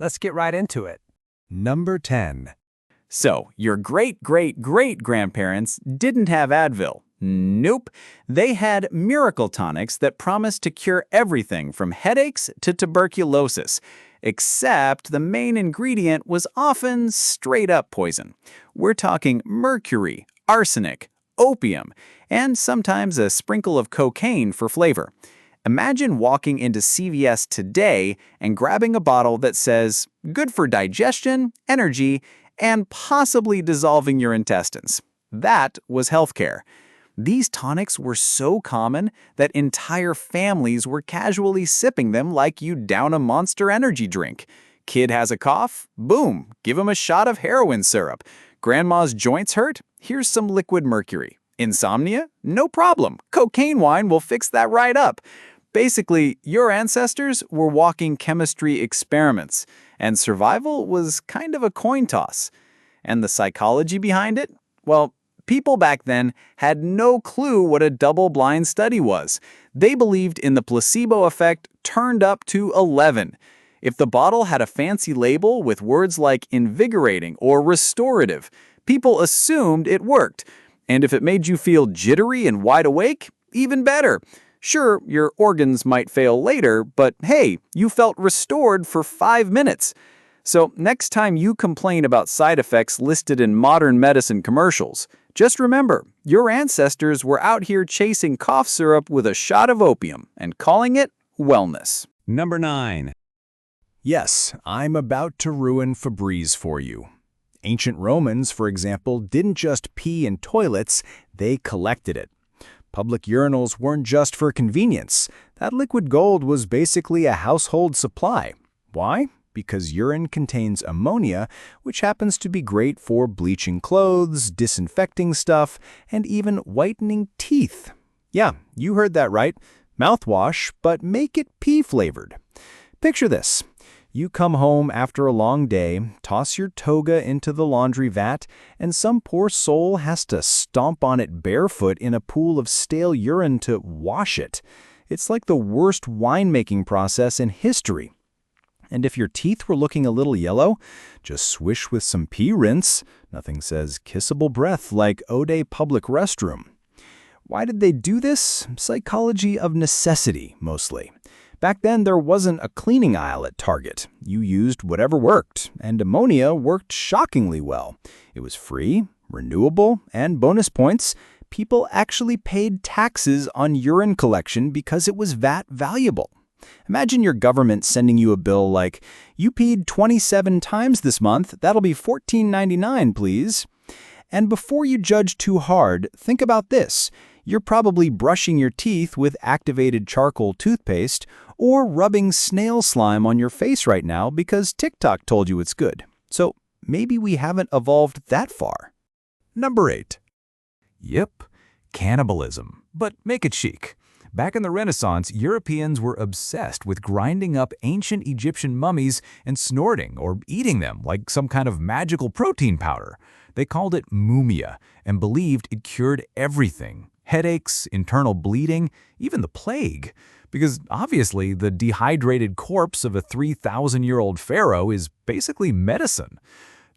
Let's get right into it. Number 10. So, your great-great-great-grandparents didn't have Advil. Nope. They had miracle tonics that promised to cure everything from headaches to tuberculosis. Except the main ingredient was often straight-up poison. We're talking mercury, arsenic, opium, and sometimes a sprinkle of cocaine for flavor. Imagine walking into CVS today and grabbing a bottle that says, good for digestion, energy, and possibly dissolving your intestines. That was healthcare. These tonics were so common that entire families were casually sipping them like you down a Monster Energy drink. Kid has a cough? Boom, give him a shot of heroin syrup. Grandma's joints hurt? Here's some liquid mercury. Insomnia? No problem. Cocaine wine will fix that right up. Basically, your ancestors were walking chemistry experiments, and survival was kind of a coin toss. And the psychology behind it? Well, people back then had no clue what a double-blind study was. They believed in the placebo effect turned up to 11. If the bottle had a fancy label with words like invigorating or restorative, people assumed it worked. And if it made you feel jittery and wide awake, even better. Sure, your organs might fail later, but hey, you felt restored for 5 minutes. So next time you complain about side effects listed in modern medicine commercials, just remember, your ancestors were out here chasing cough syrup with a shot of opium and calling it wellness. Number 9. Yes, I'm about to ruin Febreze for you. Ancient Romans, for example, didn't just pee in toilets, they collected it. Public urinals weren't just for convenience. That liquid gold was basically a household supply. Why? Because urine contains ammonia, which happens to be great for bleaching clothes, disinfecting stuff, and even whitening teeth. Yeah, you heard that right. Mouthwash, but make it pee-flavored. Picture this. You come home after a long day, toss your toga into the laundry vat, and some poor soul has to stomp on it barefoot in a pool of stale urine to wash it. It's like the worst winemaking process in history. And if your teeth were looking a little yellow, just swish with some pee rinse. Nothing says kissable breath like Ode public restroom. Why did they do this? Psychology of necessity, mostly. Back then, there wasn't a cleaning aisle at Target. You used whatever worked, and ammonia worked shockingly well. It was free, renewable, and bonus points. People actually paid taxes on urine collection because it was VAT valuable. Imagine your government sending you a bill like, you peed 27 times this month, that'll be $14.99, please. And before you judge too hard, think about this. You're probably brushing your teeth with activated charcoal toothpaste or rubbing snail slime on your face right now because TikTok told you it's good. So maybe we haven't evolved that far. Number 8. Yep, cannibalism, but make it chic. Back in the Renaissance, Europeans were obsessed with grinding up ancient Egyptian mummies and snorting or eating them like some kind of magical protein powder. They called it mumia and believed it cured everything. Headaches, internal bleeding, even the plague. Because obviously the dehydrated corpse of a 3,000-year-old pharaoh is basically medicine.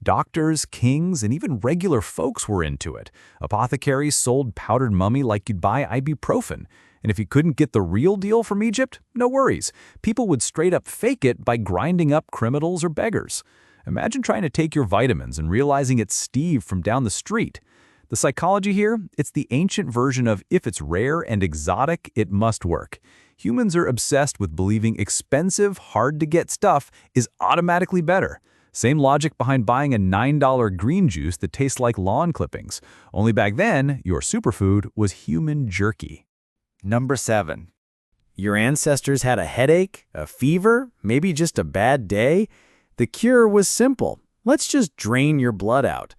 Doctors, kings, and even regular folks were into it. Apothecaries sold powdered mummy like you'd buy ibuprofen. And if you couldn't get the real deal from Egypt, no worries. People would straight up fake it by grinding up criminals or beggars. Imagine trying to take your vitamins and realizing it's Steve from down the street. The psychology here, it's the ancient version of if it's rare and exotic, it must work. Humans are obsessed with believing expensive, hard-to-get stuff is automatically better. Same logic behind buying a $9 green juice that tastes like lawn clippings. Only back then, your superfood was human jerky. Number 7. Your ancestors had a headache, a fever, maybe just a bad day? The cure was simple. Let's just drain your blood out.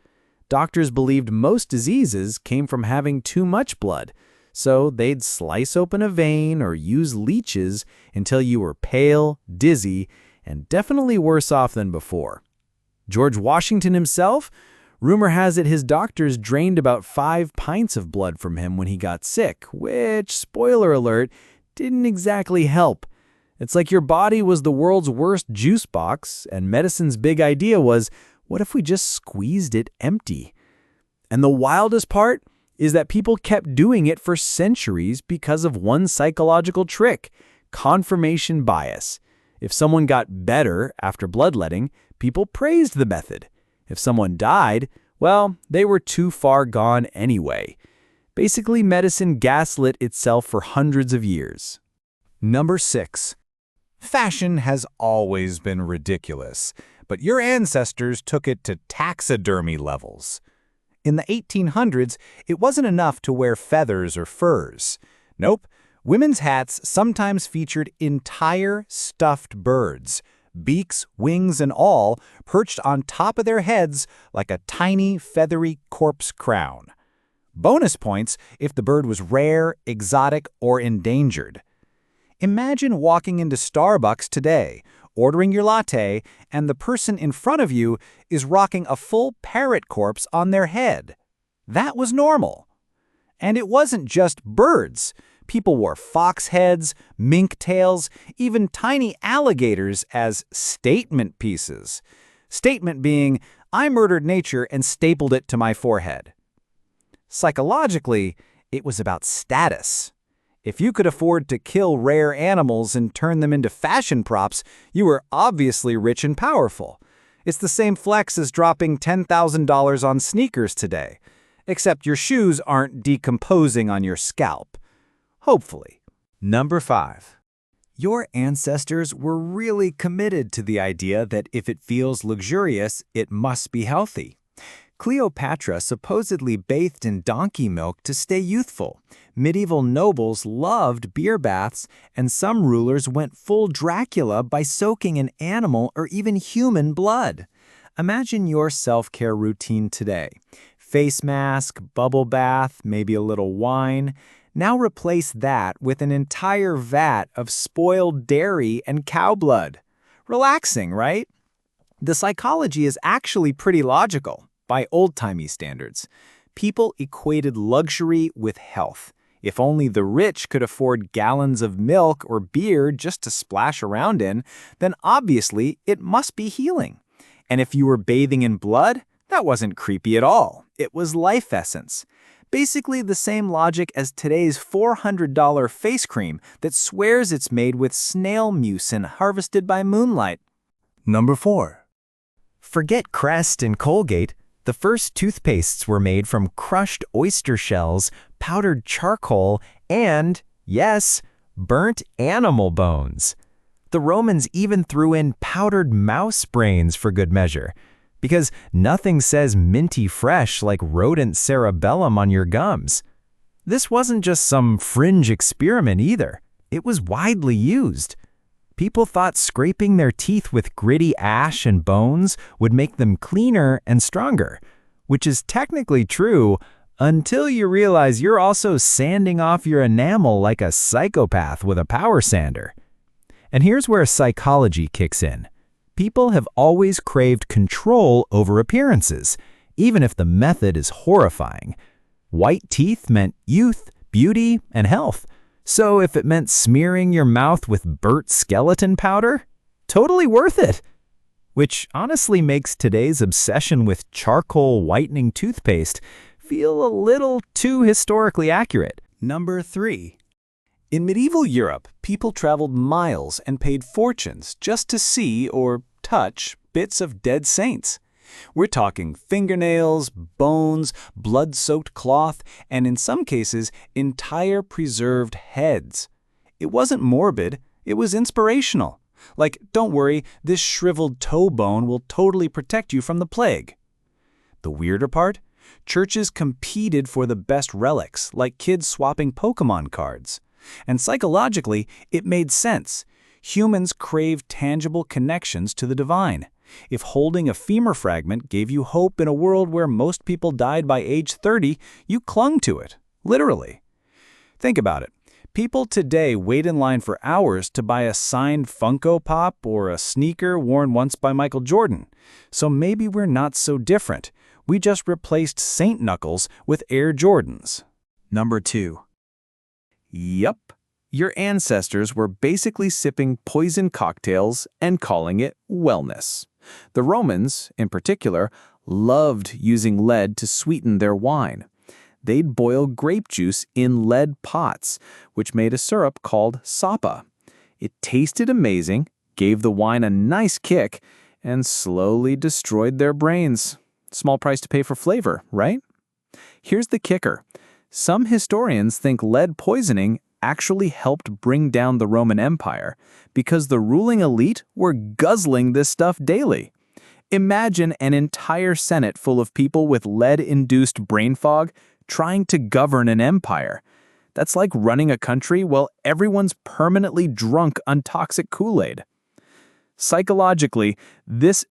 Doctors believed most diseases came from having too much blood, so they'd slice open a vein or use leeches until you were pale, dizzy, and definitely worse off than before. George Washington himself? Rumor has it his doctors drained about 5 pints of blood from him when he got sick, which, spoiler alert, didn't exactly help. It's like your body was the world's worst juice box, and medicine's big idea was, what if we just squeezed it empty? And the wildest part is that people kept doing it for centuries because of one psychological trick: confirmation bias. If someone got better after bloodletting, people praised the method. If someone died, well, they were too far gone anyway. Basically, medicine gaslit itself for hundreds of years. Number 6. Fashion has always been ridiculous, but your ancestors took it to taxidermy levels. In the 1800s, it wasn't enough to wear feathers or furs. Nope, women's hats sometimes featured entire stuffed birds, beaks, wings, and all, perched on top of their heads like a tiny, feathery corpse crown. Bonus points if the bird was rare, exotic, or endangered. Imagine walking into Starbucks today, ordering your latte, and the person in front of you is rocking a full parrot corpse on their head. That was normal. And it wasn't just birds. People wore fox heads, mink tails, even tiny alligators as statement pieces. Statement being, I murdered nature and stapled it to my forehead. Psychologically, it was about status. If you could afford to kill rare animals and turn them into fashion props, you were obviously rich and powerful. It's the same flex as dropping $10,000 on sneakers today, except your shoes aren't decomposing on your scalp. Hopefully. Number 5. Your ancestors were really committed to the idea that if it feels luxurious, it must be healthy. Cleopatra supposedly bathed in donkey milk to stay youthful. Medieval nobles loved beer baths, and some rulers went full Dracula by soaking in animal or even human blood. Imagine your self-care routine today. Face mask, bubble bath, maybe a little wine. Now replace that with an entire vat of spoiled dairy and cow blood. Relaxing, right? The psychology is actually pretty logical. By old-timey standards, people equated luxury with health. If only the rich could afford gallons of milk or beer just to splash around in, then obviously it must be healing. And if you were bathing in blood, that wasn't creepy at all. It was life essence. Basically the same logic as today's $400 face cream that swears it's made with snail mucin harvested by moonlight. Number 4. Forget Crest and Colgate. The first toothpastes were made from crushed oyster shells, powdered charcoal, and, yes, burnt animal bones. The Romans even threw in powdered mouse brains for good measure, because nothing says minty fresh like rodent cerebellum on your gums. This wasn't just some fringe experiment either. It was widely used. People thought scraping their teeth with gritty ash and bones would make them cleaner and stronger, which is technically true until you realize you're also sanding off your enamel like a psychopath with a power sander. And here's where psychology kicks in. People have always craved control over appearances, even if the method is horrifying. White teeth meant youth, beauty, and health. So if it meant smearing your mouth with burnt skeleton powder, totally worth it. Which honestly makes today's obsession with charcoal whitening toothpaste feel a little too historically accurate. Number 3. In medieval Europe, people traveled miles and paid fortunes just to see or touch bits of dead saints. We're talking fingernails, bones, blood-soaked cloth, and in some cases, entire preserved heads. It wasn't morbid, it was inspirational. Like, don't worry, this shriveled toe bone will totally protect you from the plague. The weirder part? Churches competed for the best relics, like kids swapping Pokemon cards. And psychologically, it made sense. Humans crave tangible connections to the divine. If holding a femur fragment gave you hope in a world where most people died by age 30, you clung to it, literally. Think about it. People today wait in line for hours to buy a signed Funko Pop or a sneaker worn once by Michael Jordan. So maybe we're not so different. We just replaced Saint Knuckles with Air Jordans. Number 2. Yup. Your ancestors were basically sipping poison cocktails and calling it wellness. The Romans, in particular, loved using lead to sweeten their wine. They'd boil grape juice in lead pots, which made a syrup called sapa. It tasted amazing, gave the wine a nice kick, and slowly destroyed their brains. Small price to pay for flavor, right? Here's the kicker. Some historians think lead poisoning actually helped bring down the Roman Empire because the ruling elite were guzzling this stuff daily. Imagine an entire Senate full of people with lead-induced brain fog trying to govern an empire. That's like running a country while everyone's permanently drunk on toxic Kool-Aid. Psychologically, this